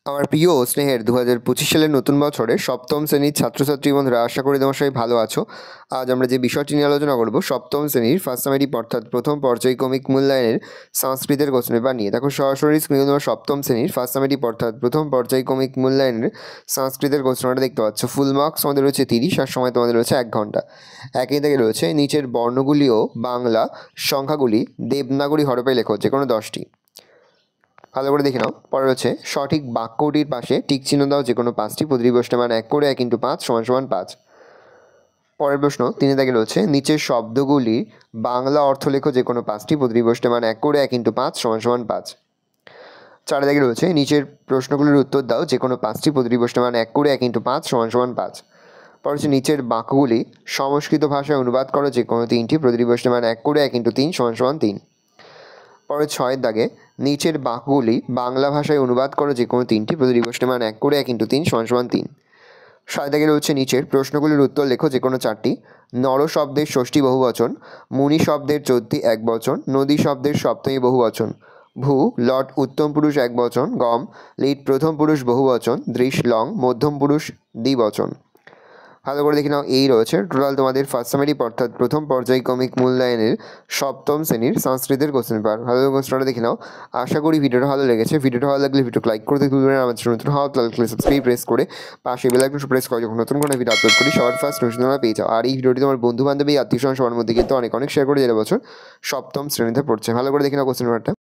আমার প্রিয় ও স্নেহের 2025 সালের নতুন বছরে সপ্তম শ্রেণীর ছাত্রছাত্রী বন্ধুরা, আশা করি তোমার সবাই ভালো আছো। আজ আমরা যে বিষয়টি নিয়ে আলোচনা করব সপ্তম শ্রেণীর ফার্স্ট সামেটিভ অর্থাৎ প্রথম পর্যায়ক্রমিক মূল্যায়নের সংস্কৃতের কোশ্চেন পেপার নিয়ে। দেখো সরাসরি স্ক্রিনে তোমার সপ্তম শ্রেণীর ফার্স্ট সামেটিভ অর্থাৎ প্রথম পর্যায়ক্রমিক মূল্যায়নের সংস্কৃতের কোশ্চেনটা দেখতে পাচ্ছ। ফুল মার্কস আমাদের রয়েছে 30 আর সময় তোমাদের রয়েছে 1 ঘন্টা। একই থেকে রয়েছে নিচের বর্ণগুলি ও বাংলা সংখ্যাগুলি দেবনাগরী হরফে লেখো, যে কোনো 10টি। ভালো করে দেখে নাও। পরে রয়েছে সঠিক বাক্যটির পাশে টিক চিহ্ন দাও যে কোনো 5টি। প্রতিটি প্রশ্নের মান 1 করে 1 × 5 = 5। পরের প্রশ্ন 3 দাগে রয়েছে নিচের শব্দগুলি বাংলা অর্থ লেখো, যে কোনো 5টি। প্রতিটি প্রশ্নের মান 1 করে 1 × 5 = 5। 4 দাগে রয়েছে নিচের প্রশ্নগুলির উত্তর দাও, যে কোনো 5টি। প্রতিটি প্রশ্নের মান 1 করে 1 × 5 = 5। পরে হচ্ছে নিচের বাক্যগুলি সংস্কৃত ভাষায় অনুবাদ করো, যে কোনো 3টি। প্রতিটি প্রশ্নের মান 1 করে 1 × 3 = 3। পরে 6 দাগে নিচের বাক্যগুলি বাংলা ভাষায় অনুবাদ করো, যে কোনো 3টি। প্রতিটি প্রশ্নের মান 1 করে 1 × 3 = 3। 7 দাগে রয়েছে নিচের প্রশ্নগুলির উত্তর লেখো, যে কোনো 4টি। নর শব্দের ষষ্ঠী বহুবচন, মুনি শব্দের চৌদ্দি একবচন, নদী শব্দের সপ্তমী বহুবচন, ভূ লট উত্তম পুরুষ একবচন, গম লিট প্রথম পুরুষ বহুবচন, দৃশ লং মধ্যম পুরুষ দ্বিবচন। ভালো করে দেখে নাও। এই রয়েছে টোটাল তোমাদের ফার্স্ট সামেটিভ অর্থাৎ প্রথম পর্যায়ক্রমিক মূল্যায়নের সপ্তম শ্রেণীর সংস্কৃতের কোশ্চেন পেপার। ভালো কোশ্চেনটা দেখে নাও। আশা করি ভিডিওটা ভালো লেগেছে। ভিডিওটা ভালো লাগলে ভিডিও লাইক করতে ভুলবেন না। আমাদের নতুন হওয়া তাহলে সাবস্ক্রাইব প্রেস করে পাশে বেল আইকন প্রেস করে যখন নতুন কোনো ভিডিও আপলোড করি সবার ফার্স্ট নোটিফিকেশন পেয়ে যাও। আর এই ভিডিওটি তোমার বন্ধু বান্ধবী আত্মীয় স্বজন সবার মধ্যে কিন্তু অনেক শেয়ার করে, যে বছর সপ্তম শ্রেণীতে পড়ছে। ভালো করে দেখে নাও কোশ্চেন পেপারটা।